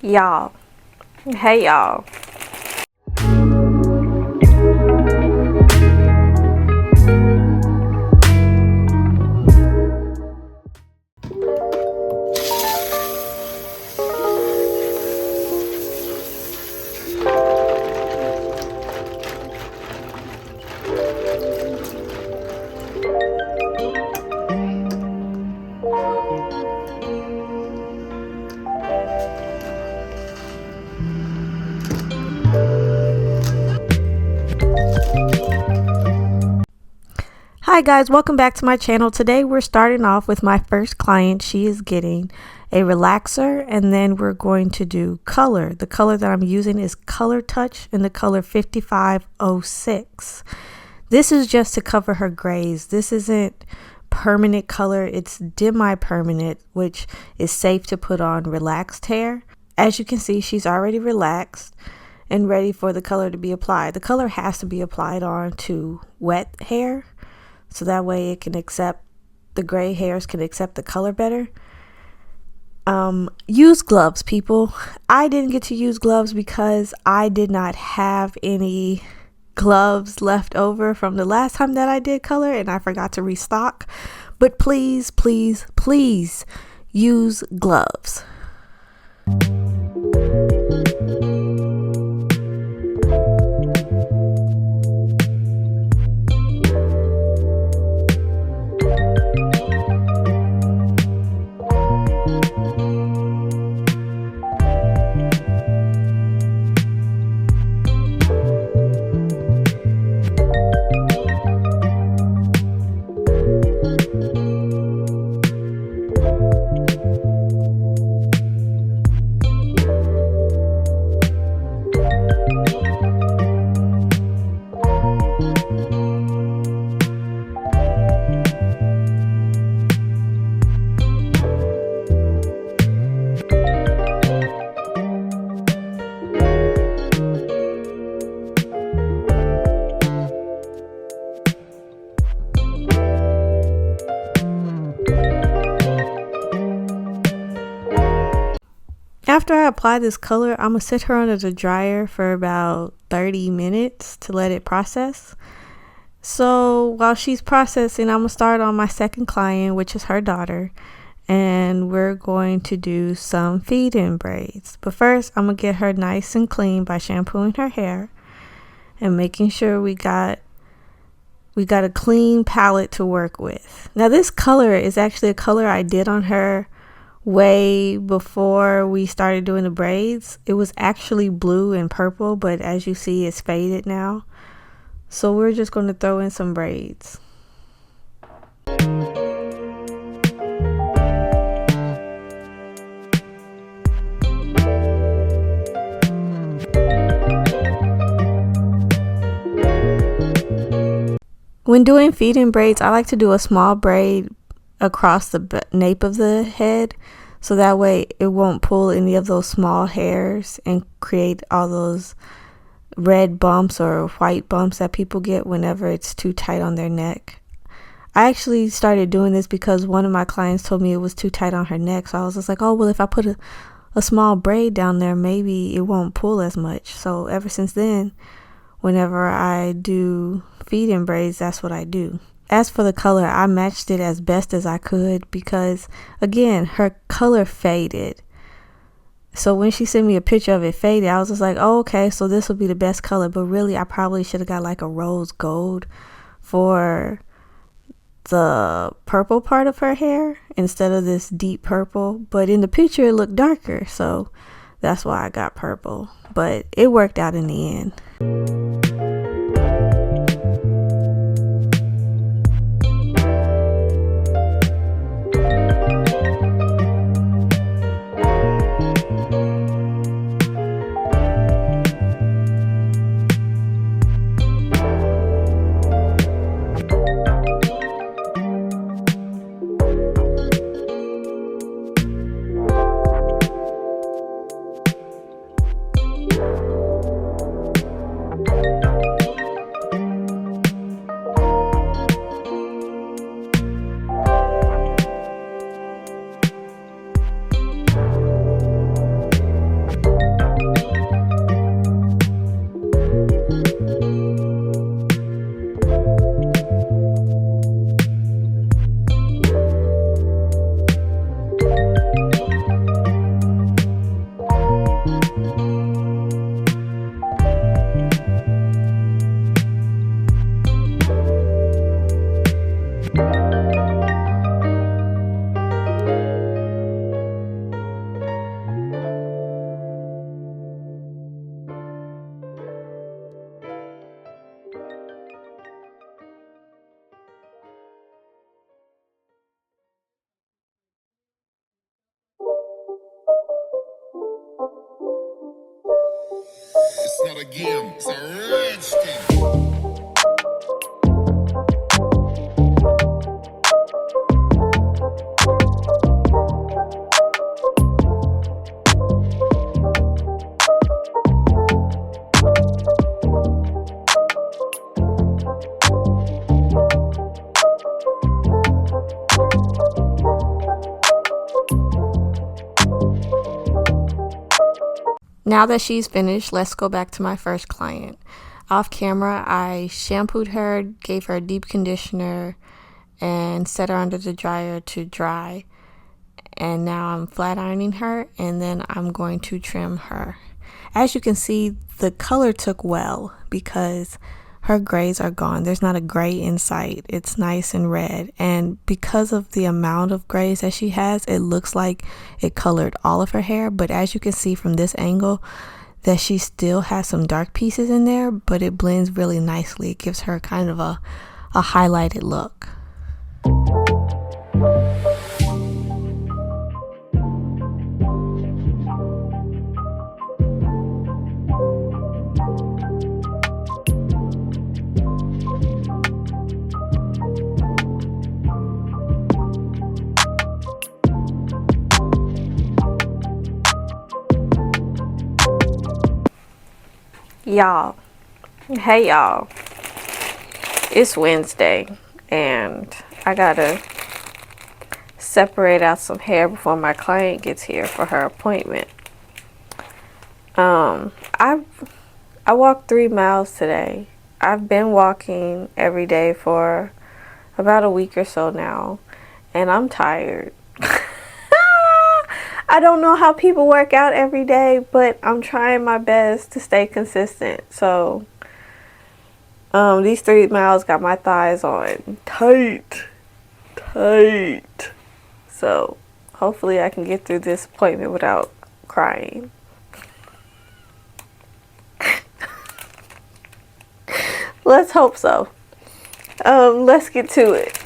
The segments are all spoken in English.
Y'all, hey y'all. Hi guys, welcome back to my channel. Today we're starting off with my first client. She is getting a relaxer, and then we're going to do color. The color that I'm using is Color Touch in the color 5506. This is just to cover her grays. This isn't permanent color, it's demi-permanent, which is safe to put on relaxed hair. As you can see, she's already relaxed and ready for the color to be applied. The color has to be applied on to wet hair, so that way it can accept, the gray hairs can accept the color better. Use gloves, people. I didn't get to use gloves because I did not have any gloves left over from the last time that I did color, and I forgot to restock. But please, please, please use gloves. After I apply this color, I'm going to sit her under the dryer for about 30 minutes to let it process. So while she's processing, I'm going to start on my second client, which is her daughter. And we're going to do some feed-in braids. But first, I'm going to get her nice and clean by shampooing her hair and making sure we got a clean palette to work with. Now this color is actually a color I did on her way before we started doing the braids. It was actually blue and purple, but as you see, it's faded now. So we're just going to throw in some braids. When doing feed-in braids, I like to do a small braid across the nape of the head, so that way it won't pull any of those small hairs and create all those red bumps or white bumps that people get whenever it's too tight on their neck. I actually started doing this because one of my clients told me it was too tight on her neck, so I was just like, oh well, if I put a small braid down there, maybe it won't pull as much. So ever since then, whenever I do feed-in braids, that's what I do. As for the color, I matched it as best as I could because, again, her color faded. So when she sent me a picture of it faded, I was just like, oh, okay, so this will be the best color. But really, I probably should have got like a rose gold for the purple part of her hair instead of this deep purple. But in the picture, it looked darker, so that's why I got purple. But it worked out in the end. out again. It's a redskin. Now that she's finished, let's go back to my first client. Off camera, I shampooed her, gave her a deep conditioner, and set her under the dryer to dry. And now I'm flat ironing her, and then I'm going to trim her. As you can see, the color took well because her grays are gone. There's not a gray in sight. It's nice and red. And because of the amount of grays that she has, it looks like it colored all of her hair. But as you can see from this angle, that she still has some dark pieces in there, but it blends really nicely. It gives her kind of a highlighted look. Y'all, hey y'all, it's Wednesday and I gotta separate out some hair before my client gets here for her appointment. I walked 3 miles today. I've been walking every day for about a week or so now, and I'm tired. I don't know how people work out every day, but I'm trying my best to stay consistent. So these 3 miles got my thighs on tight. So hopefully I can get through this appointment without crying. Let's hope so. Let's get to it.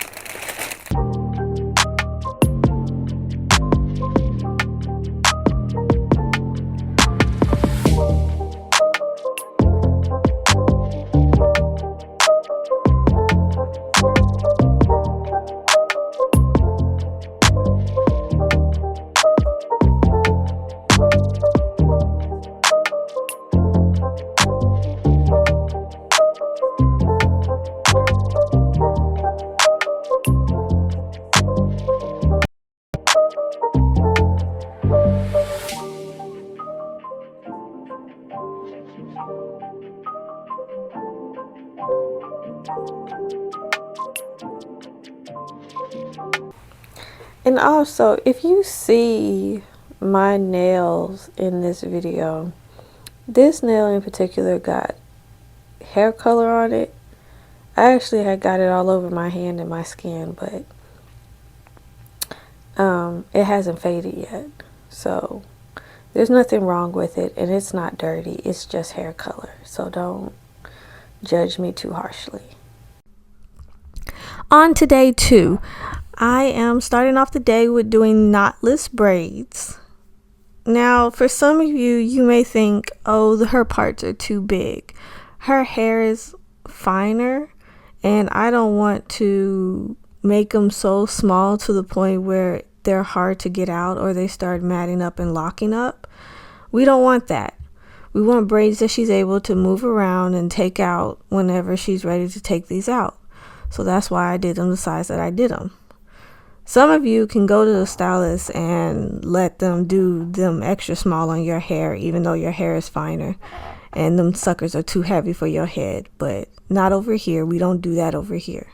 And also, if you see my nails in this video, this nail in particular got hair color on it. I actually had got it all over my hand and my skin, but it hasn't faded yet. So there's nothing wrong with it, and it's not dirty. It's just hair color. So don't judge me too harshly. On to day 2. I am starting off the day with doing knotless braids. Now, for some of you, you may think, oh, her parts are too big. Her hair is finer, and I don't want to make them so small to the point where they're hard to get out or they start matting up and locking up. We don't want that. We want braids that she's able to move around and take out whenever she's ready to take these out. So that's why I did them the size that I did them. Some of you can go to the stylist and let them do them extra small on your hair, even though your hair is finer and them suckers are too heavy for your head, but not over here. We don't do that over here.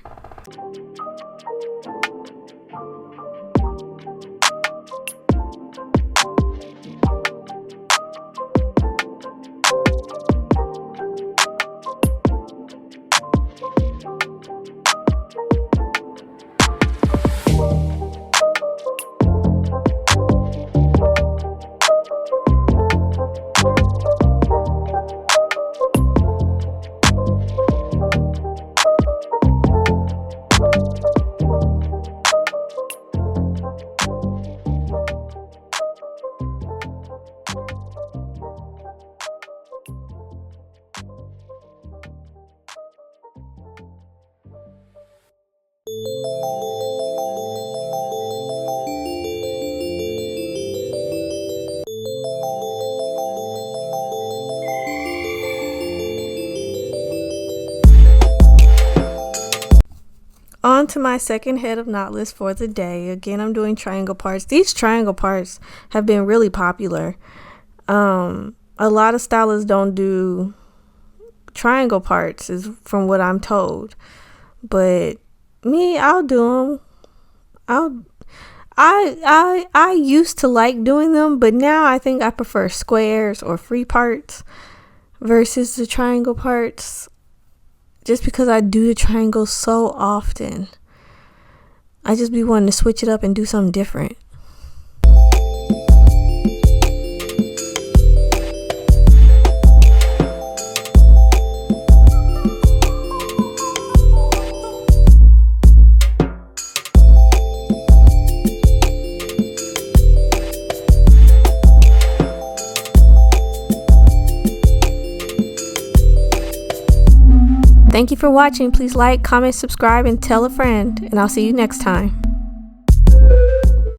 to my second head of Knotless for the day. Again, I'm doing triangle parts. These triangle parts have been really popular. A lot of stylists don't do triangle parts, is from what I'm told. But me, I'll do them. I used to like doing them, but now I think I prefer squares or free parts versus the triangle parts, just because I do the triangles so often. I just be wanting to switch it up and do something different. Thank you for watching. Please like, comment, subscribe, and tell a friend. And I'll see you next time.